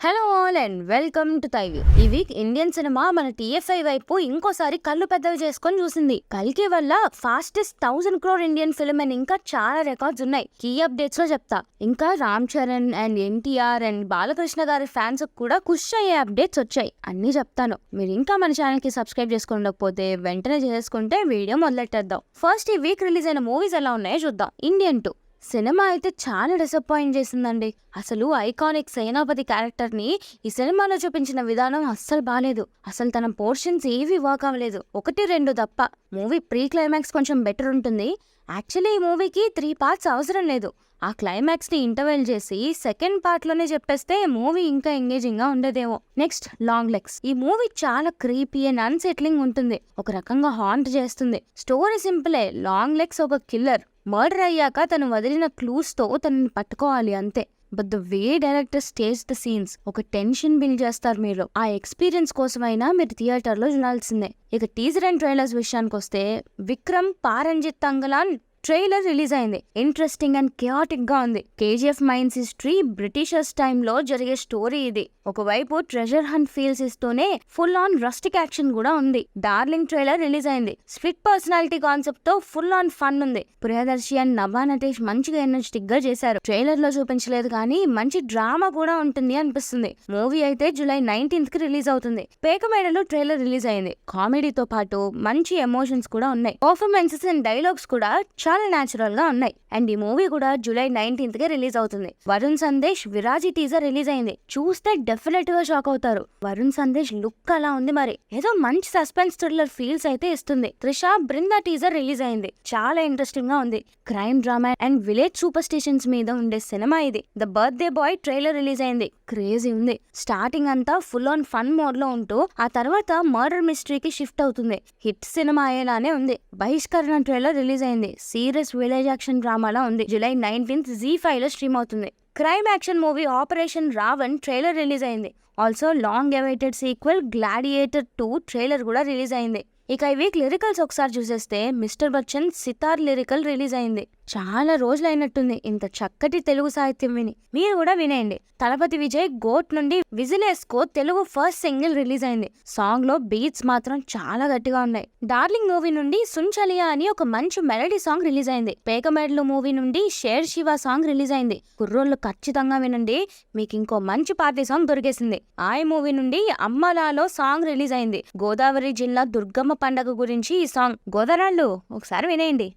Hello all and welcome to Thyview. ఈ week Indian cinema మన TFI వైపు ఇంకోసారి కళ్ళు పెద్దవి చేసుకొని చూసింది. కల్కి వల్ల fastest 1000 crore Indian film and ఇంకా చాలా రికార్డ్స్ ఉన్నాయి. కీ అప్డేట్స్ లో చెప్తా. ఇంకా రామ్ చరణ్ అండ్ ఎన్టీఆర్ అండ్ బాలకృష్ణ గారి ఫ్యాన్స్ కూడా ఖుష్ అయ్యే అప్డేట్స్ వచ్చాయి. అన్ని చెప్తాను. మీరు ఇంకా మన ఛానల్ కి సబ్స్క్రైబ్ చేసుకోకపోతే వెంటనే చేసుకుంటే వీడియో మొదలెట్టేద్దాం. ఫస్ట్ ఈ వీక్ రిలీజ్ అయిన మూవీస్ ఎలా ఉన్నాయో చూద్దాం. ఇండియన్ 2 సినిమా అయితే చాలా డిసప్పాయింట్ చేసిందండి. అసలు ఐకానిక్ సేనాపతి క్యారెక్టర్ ని ఈ సినిమాలో చూపించిన విధానం అస్సలు బాలేదు. అసలు తన పోర్షన్స్ ఏవి వర్క్ అవ్వలేదు, 1-2 తప్ప. మూవీ ప్రీ క్లైమాక్స్ కొంచెం బెటర్ ఉంటుంది. యాక్చువల్లీ ఈ మూవీకి 3 parts అవసరం లేదు. ఆ క్లైమాక్స్ ని ఇంటర్వెల్ చేసి సెకండ్ పార్ట్ లోనే చెప్పేస్తే మూవీ ఇంకా ఎంగేజింగ్ గా ఉండేదేమో. Next long legs. ఈ మూవీ చాలా క్రీపీ అండ్ అన్సెట్లింగ్ ఉంటుంది. ఒక రకంగా హాంట్ చేస్తుంది. స్టోరీ సింపులే. లాంగ్ లెగ్స్ ఒక కిల్లర్. మర్డర్ అయ్యాక తను వదిలిన క్లూస్ తో తనని పట్టుకోవాలి అంతే. But the way director stage the scenes ఒక టెన్షన్ బిల్డ్ చేస్తారు. మీరు ఆ ఎక్స్పీరియన్స్ కోసమైనా మీరు థియేటర్ లో చూడాల్సిందే. ఇక టీజర్ అండ్ ట్రైలర్స్ విషయానికి వస్తే విక్రమ్ పారంజిత్ తంగలాన్ ట్రైలర్ రిలీజ్ అయింది. ఇంట్రెస్టింగ్ అండ్ కెయాటిక్ గా ఉంది. కేజీఎఫ్ మైన్స్ హిస్టరీ బ్రిటిషర్స్ టైంలో జరిగే స్టోరీ ఇది. ఒకవైపు ట్రెజర్ హంట్ ఫీల్స్ ఇస్తూనే ఫుల్ ఆన్ రస్టిక్ యాక్షన్ కూడా ఉంది. డార్లింగ్ ట్రైలర్ రిలీజ్ అయింది. స్ప్లిట్ పర్సనాలిటీ కాన్సెప్ట్ తో ఫుల్ ఆన్ ఫన్ ఉంది. ప్రియదర్శి అండ్ నభా నటేష్ మంచిగా ఎనర్జెటిక్ గా చేశారు. ట్రైలర్ లో చూపించలేదు కానీ మంచి డ్రామా కూడా ఉంటుంది అనిపిస్తుంది. మూవీ అయితే జూలై 19th కి రిలీజ్ అవుతుంది. పేకమేడలో ట్రైలర్ రిలీజ్ అయింది. కామెడీతో పాటు మంచి ఎమోషన్స్ కూడా ఉన్నాయి. పర్ఫార్మెన్సెస్ అండ్ డైలాగ్స్ కూడా చాలా న్యాచురల్ గా ఉన్నాయి. అండ్ ఈ మూవీ కూడా జూలై 19th కి రిలీజ్ అవుతుంది. వరుణ్ సందేశ్ విరాజీ టీజర్ రిలీజ్ అయింది. చూస్తే డెఫినెట్ గా షాక్ అవుతారు. వరుణ్ సందేశ్ లుక్ అలా ఉంది. మరి ఏదో మంచి సస్పెన్స్ థ్రిల్లర్ ఫీల్స్ అయితే ఇస్తుంది. త్రిష బృందా టీజర్ రిలీజ్ అయింది. చాలా ఇంట్రెస్టింగ్ గా ఉంది. Crime drama and village superstitions మీద ఉండే సినిమా ఇది. The birthday boy trailer release అయింది. క్రేజీ ఉంది. స్టార్టింగ్ అంతా ఫుల్ ఆన్ ఫన్ మోడ్ లో ఉంటూ ఆ తర్వాత మర్డర్ మిస్టరీకి షిఫ్ట్ అవుతుంది. హిట్ సినిమా అయ్యేలానే ఉంది. బహిష్కరణ ట్రైలర్ రిలీజ్ అయింది. సీరియస్ విలేజ్ యాక్షన్ డ్రామాలా ఉంది. జూలై 19th ZEE5 లో స్ట్రీమ్ అవుతుంది. Crime action movie operation Ravan trailer release అయింది. Also long awaited sequel Gladiator 2 trailer కూడా రిలీజ్ అయింది. ఇక ఈ వీక్ లిరికల్స్ ఒకసారి చూసేస్తే mister Bachchan Sitar lyrical release అయింది. చాలా రోజులు అయినట్టుంది ఇంత చక్కటి తెలుగు సాహిత్యం విని. మీరు కూడా వినేయండి. తలపతి విజయ్ గోట్ నుండి విజిలేస్కో తెలుగు ఫస్ట్ సింగిల్ రిలీజ్ అయింది. సాంగ్ లో బీట్స్ మాత్రం చాలా గట్టిగా ఉన్నాయి. డార్లింగ్ మూవీ నుండి సుంచలియా అని ఒక మంచి మెలడీ సాంగ్ రిలీజ్ అయింది. పేకమేడలు మూవీ నుండి షేర్ శివ సాంగ్ రిలీజ్ అయింది. కుర్రోళ్ళు ఖచ్చితంగా వినండి, మీకు ఇంకో మంచి పార్టీ సాంగ్ దొరికేసింది. ఆయ్ మూవీ నుండి అమ్మలాలో సాంగ్ రిలీజ్ అయింది. గోదావరి జిల్లా దుర్గమ్మ పండగ గురించి ఈ సాంగ్. గోదారాళ్ళు ఒకసారి వినేయండి.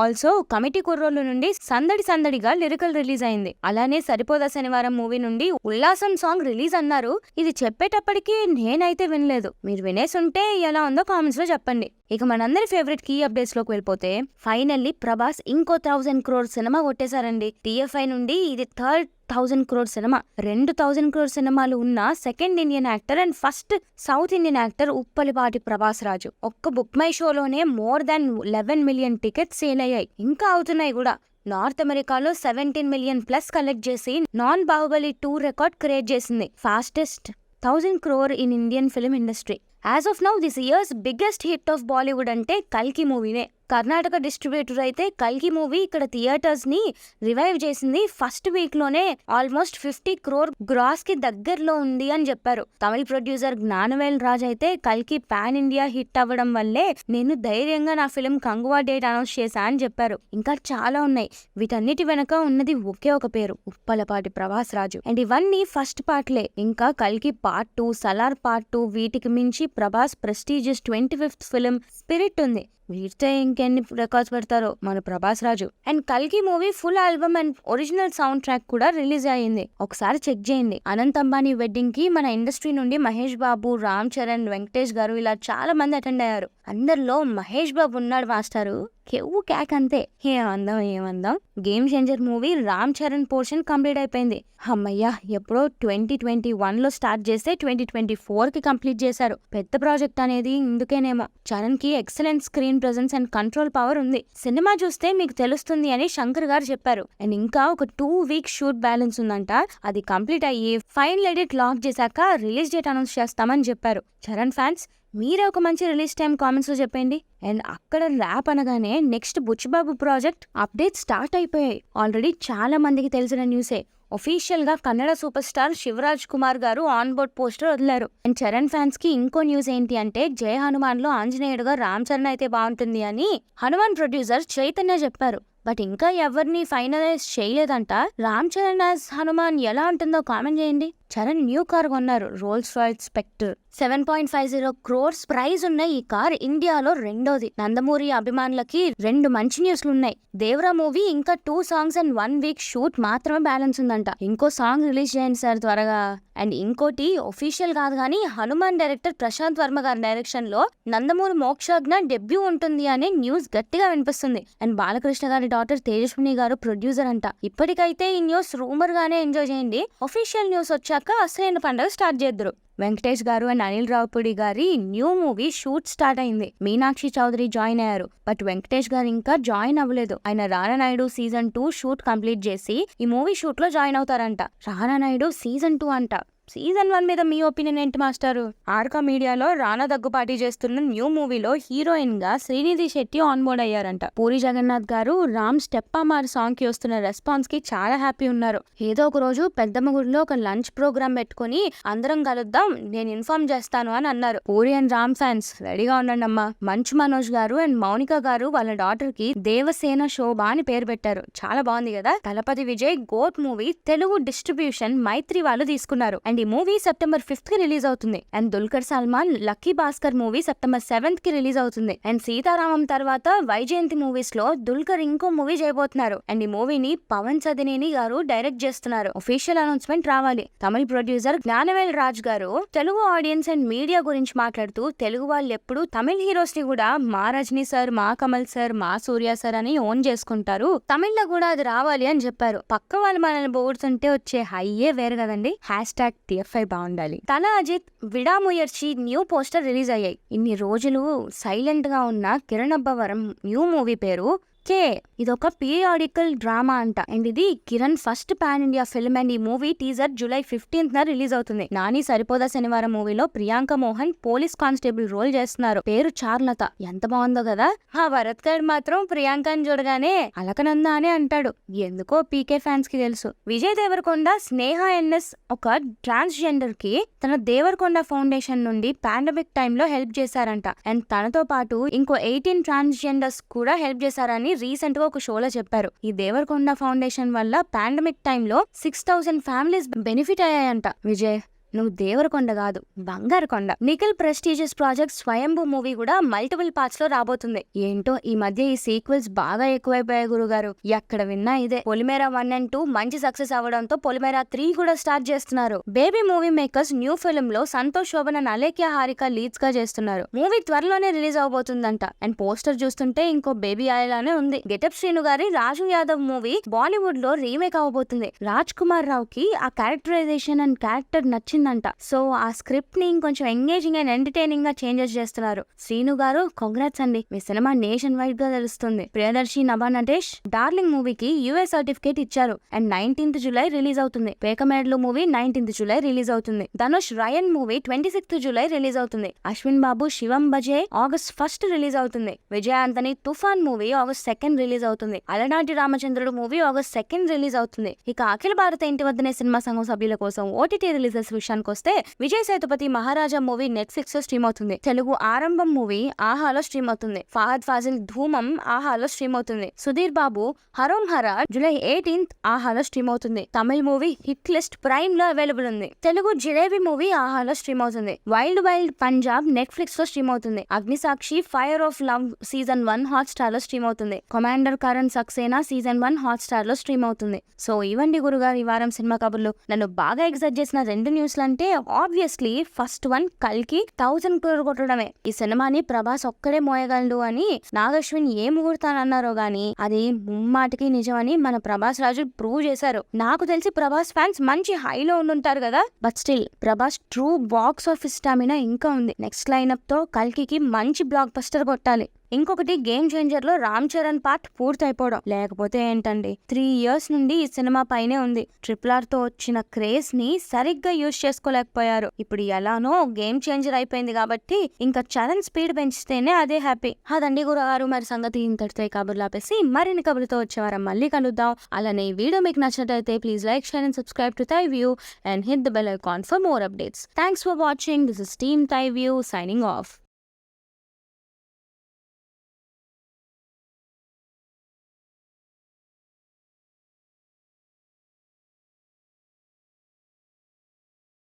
ఆల్సో కమిటీ కుర్రోళ్ళు నుండి సందడి సందడిగా లిరికల్ రిలీజ్ అయింది. అలానే సరిపోదా శనివారం మూవీ నుండి ఉల్లాసం సాంగ్ రిలీజ్ అన్నారు. ఇది చెప్పేటప్పటికి నేనైతే వినలేదు. మీరు వినేసుంటే ఎలా ఉందో కామెంట్స్ లో చెప్పండి. ఇక మనందరి ఫేవరెట్ కీ అప్డేట్స్ లోకి వెళ్ళిపోతే ఫైనల్లీ ప్రభాస్ ఇంకో 1000 crore సినిమా కొట్టేశారండి. టీఎఫ్ఐ నుండి ఇది థర్డ్ 1000 crore సినిమా. 2000 crore సినిమాలు ఉన్న second Indian actor and first south Indian actor Uppalapati Prabhas Raju. ఒక్క బుక్ మై షోలోనే more than 11 million tickets sale అయ్యాయి. ఇంకా అవుతున్నాయి కూడా. నార్త్ అమెరికాలో 17 million ప్లస్ కలెక్ట్ చేసి నాన్ బాహుబలి 2 రికార్డ్ క్రియేట్ చేసింది. Fastest 1000 crore in Indian film industry. As of now this year's biggest hit of Bollywood అంటే కల్కి మూవీనే. కర్ణాటక డిస్ట్రిబ్యూటర్ అయితే కల్కి మూవీ ఇక్కడ థియేటర్స్ ని రివైవ్ చేసింది. ఫస్ట్ వీక్ లోనే ఆల్మోస్ట్ 50 crore గ్రాస్ కి దగ్గరలో ఉంది అని చెప్పారు. తమిళ ప్రొడ్యూసర్ జ్ఞానవేల్ రాజ్ అయితే కల్కి పాన్ ఇండియా హిట్ అవ్వడం వల్లే నేను ధైర్యంగా నా ఫిల్మ్ కంగువా డేట్ అనౌన్స్ చేశా అని చెప్పారు. ఇంకా చాలా ఉన్నాయి. వీటన్నిటి వెనక ఉన్నది ఒకే ఒక పేరు, ఉప్పలపాటి ప్రభాస్ రాజు. అండ్ ఇవన్నీ ఫస్ట్ పార్ట్లే. ఇంకా కల్కి పార్ట్ 2, సలార్ పార్ట్ 2, వీటికి మించి Prabhas prestigious 25th film spirit ఉంది. వీటితో ఇంకెన్ని రికార్డ్స్ పెడతారో మన ప్రభాస్ రాజు. అండ్ కల్కి movie full album and original sound track కూడా రిలీజ్ అయ్యింది. ఒకసారి చెక్ చేయండి. అనంత్ అంబానీ వెడ్డింగ్ కి మన ఇండస్ట్రీ నుండి మహేష్ బాబు, రామ్ చరణ్, వెంకటేష్ గారు ఇలా చాలా మంది అటెండ్ అయ్యారు. అందరిలో మహేష్ బాబు ఉన్నాడు మాస్టారు. కెవ్వు క్యాక్ అంతే. ఏమందాం. Game changer movie Ram Charan portion complete అయిపోయింది. అమ్మయ్యా, ఎప్పుడో 2021 లో స్టార్ట్ చేస్తే 2024 కి కంప్లీట్ చేశారు. పెద్ద ప్రాజెక్ట్ అనేది ఇందుకేనేమో. చరణ్ కి excellent screen presence and control power ఉంది. సినిమా చూస్తే మీకు తెలుస్తుంది అని శంకర్ గారు చెప్పారు. అండ్ ఇంకా ఒక 2 weeks షూట్ బ్యాలెన్స్ ఉందంట. అది కంప్లీట్ అయ్యి ఫైనల్ ఎడిట్ లాక్ చేశాక రిలీజ్ డేట్ అనౌన్స్ చేస్తామని చెప్పారు. చరణ్ ఫ్యాన్స్ మీరే ఒక మంచి రిలీజ్ టైం కామెంట్స్ లో చెప్పండి. అండ్ అక్కడ ర్యాప్ అనగానే next Buchibabu project update start అయిపోయాయి. ఆల్రెడీ చాలా మందికి తెలిసిన న్యూసే. ఒఫీషియల్ గా Kannada super star Shivaraj Kumar garu on board poster వదిలారు. అండ్ చరణ్ ఫ్యాన్స్ కి ఇంకో న్యూస్ ఏంటి అంటే జయ హనుమాన్ లో ఆంజనేయుడుగా రామ్ చరణ్ అయితే బాగుంటుంది అని హనుమాన్ ప్రొడ్యూసర్ చైతన్య చెప్పారు. బట్ ఇంకా ఎవరిని ఫైనలైజ్ చేయలేదంట. రామ్ చరణ్ యాజ్ హనుమాన్ ఎలా ఉంటుందో కామెంట్ చేయండి. చరణ్ న్యూ కార్ కొన్నారు, Rolls Royce Spectre. 7.50 crores price ఉన్న ఈ కార్ ఇండియాలో రెండోది. నందమూరి అభిమానులకి 2 మంచి న్యూస్లు ఉన్నాయి. దేవరా మూవీ ఇంకా 2 songs అండ్ 1 week షూట్ మాత్రమే బ్యాలెన్స్ ఉందంట. ఇంకో సాంగ్ రిలీజ్ చేయండి సార్ త్వరగా. అండ్ ఇంకోటి ఒఫీషియల్ కాదు కానీ హనుమాన్ డైరెక్టర్ ప్రశాంత్ వర్మ గారి డైరెక్షన్ లో నందమూరి మోక్షజ్ఞ డెబ్యూ ఉంటుంది అనే న్యూస్ గట్టిగా వినిపిస్తుంది. అండ్ బాలకృష్ణ గారి డాటర్ తేజస్విని గారు ప్రొడ్యూసర్ అంట. ఇప్పటికైతే ఈ న్యూస్ రూమర్ గానే ఎంజాయ్ చేయండి. ఒఫీషియల్ న్యూస్ వచ్చాక అసలైన పండుగ స్టార్ట్ చేద్దరు. వెంకటేష్ గారు అండ్ అనిల్ రావుపూడి గారి న్యూ మూవీ షూట్ స్టార్ట్ అయింది. మీనాక్షి చౌదరి జాయిన్ అయ్యారు. బట్ వెంకటేష్ గారు ఇంకా జాయిన్ అవ్వలేదు. ఆయన రానానాయుడు సీజన్ 2 షూట్ కంప్లీట్ చేసి ఈ మూవీ షూట్ లో జాయిన్ అవుతారంట. రానానాయుడు సీజన్ 2 అంట. సీజన్ 1 మీద మీ ఒపీనియన్ ఏంటి మాస్టారు? ఆర్కా మీడియాలో రానా దగ్గుపాటి చేస్తున్న న్యూ మూవీలో హీరోయిన్ గా శ్రీనిధి శెట్టి ఆన్ బోర్డ్ అయ్యారంట. పూరి జగన్నాథ్ గారు రామ్ స్టెప్పామార్ సాంగ్ కి వస్తున్న రెస్పాన్స్ కి చాలా హ్యాపీ ఉన్నారు. ఏదో ఒక రోజు పెద్దమ్మ గుడిలో ఒక లంచ్ ప్రోగ్రామ్ పెట్టుకుని అందరం కలుద్దాం, నేను ఇన్ఫార్మ్ చేస్తాను అని అన్నారు. పూరి అండ్ రామ్ ఫ్యాన్స్ రెడీగా ఉండండి అమ్మా. మంచు మనోజ్ గారు అండ్ మౌనిక గారు వాళ్ళ డాటర్ కి దేవసేన శోభ అని పేరు పెట్టారు. చాలా బాగుంది కదా. Thalapathy Vijay GOAT movie Telugu distribution Mythri వాళ్ళు తీసుకున్నారు. అండ్ ఈ మూవీ సెప్టెంబర్ 5th కి రిలీజ్ అవుతుంది. And Dulquer Salman lucky Bhaskar movie September 7th కి రిలీజ్ అవుతుంది. అండ్ సీతారామం తర్వాత వైజయంతి మూవీస్ లో దుల్కర్ ఇంకో మూవీ చేయబోతున్నారు. అండ్ ఈ మూవీని పవన్ సదినేని గారు డైరెక్ట్ చేస్తున్నారు. ఒఫీషియల్ అనౌన్స్మెంట్ రావాలి. తమిళ ప్రొడ్యూసర్ జ్ఞానవేల్ రాజ్ గారు తెలుగు ఆడియన్స్ అండ్ మీడియా గురించి మాట్లాడుతూ తెలుగు వాళ్ళు ఎప్పుడు తమిళ హీరోస్ ని కూడా మా రజనీ సార్, మా కమల్ సార్, మా సూర్య సార్ అని ఓన్ చేసుకుంటారు. తమిళ్లో కూడా అది రావాలి అని చెప్పారు. పక్క వాళ్ళు మనల్ని పొగుడుతుంటే వచ్చే హైయే వేరు కదండి. #TFI బాగుండాలి. తల అజిత్ విడాముయర్చి న్యూ పోస్టర్ రిలీజ్ అయ్యాయి. ఇన్ని రోజులు సైలెంట్ గా ఉన్న కిరణ్ అబ్బవరం న్యూ మూవీ పేరు కే. ఇదొక పీరియాడికల్ డ్రామా అంట. అండ్ ఇది Kiran first pan India film. And ఈ movie teaser July 15th release అవుతుంది. నాని సరిపోదా శనివారం మూవీలో Priyanka Mohan police constable role చేస్తున్నారు. పేరు చార్లత. ఎంత బాగుందో కదా. ఆ భరత్ గారు మాత్రం ప్రియాంకని చూడగానే అలకనంద అనే అంటాడు. ఎందుకో పీకే ఫ్యాన్స్ కి తెలుసు. విజయ్ దేవరకొండ స్నేహ ఎన్ఎస్ ఒక ట్రాన్స్జెండర్ కి తన దేవరకొండ ఫౌండేషన్ నుండి పాండమిక్ టైంలో హెల్ప్ చేశారంట. అండ్ తనతో పాటు ఇంకో 18 ట్రాన్స్జెండర్స్ కూడా హెల్ప్ చేశారని రీసెంట్ గా ఒక షోలో చెప్పారు. ఈ దేవరకొండ ఫౌండేషన్ వల్ల పాండమిక్ టైంలో 6,000 ఫ్యామిలీస్ బెనిఫిట్ అయ్యాయంట. విజయ్ నువ్వు దేవరకొండ కాదు, బంగారు కొండ. నిఖిల్ ప్రెస్టీజియస్ ప్రాజెక్ట్ స్వయంభూ మూవీ కూడా మల్టిపుల్ పార్ట్స్ లో రాబోతుంది. ఏంటో ఈ మధ్య ఈ సీక్వెల్స్ బాగా ఎక్కువైపోయాయి గురుగారు. ఎక్కడ విన్నా ఇదే. పొలిమేర 1 and 2 మంచి సక్సెస్ అవ్వడంతో పొలిమేర 3 కూడా స్టార్ట్ చేస్తున్నారు. Baby movie makers new film లో సంతోష్ శోభన్ అండ్ అలేఖ్య హారిక లీడ్స్ గా చేస్తున్నారు. మూవీ త్వరలోనే రిలీజ్ అవబోతుందంట. అండ్ పోస్టర్ చూస్తుంటే ఇంకో బేబీ ఆయలానే ఉంది. గెటప్ శ్రీను గారి రాజు యాదవ్ మూవీ బాలీవుడ్ లో రీమేక్ అవబోతుంది. రాజ్ కుమార్ రావు కి ఆ క్యారెక్టరైజేషన్ అండ్ క్యారెక్టర్ నచ్చింది. సో ఆ స్క్రిప్ట్ ని కొంచెం ఎంగేజింగ్ అండ్ ఎంటర్టైనింగ్ గా చేంజెస్ చేస్తున్నారు. శ్రీను గారు కంగ్రాట్స్ అండి. మీ సినిమా నేషన్ వైడ్ గా తెలుస్తుంది. ప్రియదర్శి నభా నటేష్ డార్లింగ్ మూవీకి యూఎస్ సర్టిఫికేట్ ఇచ్చారు. అండ్ 19th జూలై రిలీజ్ అవుతుంది. Pekamedalu movie 19th July release అవుతుంది. Dhanush rayon movie 26th July release అవుతుంది. అశ్విన్ బాబు శివం బజే August 1st రిలీజ్ అవుతుంది. విజయ్ ఆంటనీ తుఫాన్ మూవీ August 2nd రిలీజ్ అవుతుంది. అలనాటి రామచంద్రుడు మూవీ August 2nd రిలీజ్ అవుతుంది. ఇక అఖిల భారత ఇంటి వద్దనే సినిమా సంఘం సభ్యుల కోసం ఓటీటీ రిలీజెస్ విషయానికొస్తే విజయ్ సేతుపతి మహారాజా మూవీ నెట్ఫ్లిక్స్ లో స్ట్రీమ్ అవుతుంది. తెలుగు ఆరంభం మూవీ ఆహాలో స్ట్రీమ్ అవుతుంది. ఫహద్ ఫాజిల్ ధూమం ఆహాలో స్ట్రీమ్ అవుతుంది. సుధీర్ బాబు హరోం హరా జూలై 18th ఆహాలో స్ట్రీమ్ అవుతుంది. Tamil movie hit list Prime లో అవైలబుల్ ఉంది. తెలుగు జిలేబీ మూవీ ఆహాలో స్ట్రీమ్ అవుతుంది. వైల్డ్ వైల్డ్ పంజాబ్ నెట్ఫ్లిక్స్ లో స్ట్రీమ్ అవుతుంది. Agnisakshi fire of love season 1 Hotstar లో స్ట్రీమ్ అవుతుంది. Commander Karan Saxena season 1 Hotstar లో స్ట్రీమ్ అవుతుంది. సో ఇవండి గురుగారు ఈ వారం సినిమా కబుర్లు. నన్ను బాగా ఎక్సైట్ చేసిన 2 న్యూస్లు అంటే ఆబ్వియస్లీ ఫస్ట్ వన్ కల్కి 1000 crore కొట్టడమే. ఈ సినిమాని ప్రభాస్ ఒక్కడే మోయగలడు అని నాగశ్విన్ ఏ ముహూర్తానన్నారో గానీ అది ముమ్మాటికి నిజమని మన ప్రభాస్ రాజు ప్రూవ్ చేశారు. నాకు తెలిసి ప్రభాస్ ఫ్యాన్స్ మంచి హైలో ఉండుంటారు కదా. But still Prabhas true box office stamina ఇంకా ఉంది. నెక్స్ట్ లైనప్ తో కల్కి మంచి బ్లాక్ బస్టర్ కొట్టాలి. ఇంకొకటి గేమ్ చేంజర్ లో రామ్ చరణ్ పార్ట్ పూర్తయిపోవడం. లేకపోతే ఏంటండి, 3 years నుండి ఈ సినిమా పైనే ఉంది. RRR తో వచ్చిన క్రేజ్ ని సరిగ్గా యూజ్ చేసుకోలేకపోయారు. ఇప్పుడు ఎలానో గేమ్ చేంజర్ అయిపోయింది కాబట్టి ఇంకా చరణ్ స్పీడ్ పెంచితేనే అదే హ్యాపీ. అదండి గురుగారు, మరి సంగతి ఇంతటితో కబుర్లు ఆపేసి మరిన్ని కబుర్లతో వచ్చేవారం మళ్ళీ కలుద్దాం. అలానే ఈ వీడియో మీకు నచ్చినట్లయితే please like, share and subscribe to Thai View and hit the bell icon for more updates. Thanks for watching. This is Team Thai View signing off.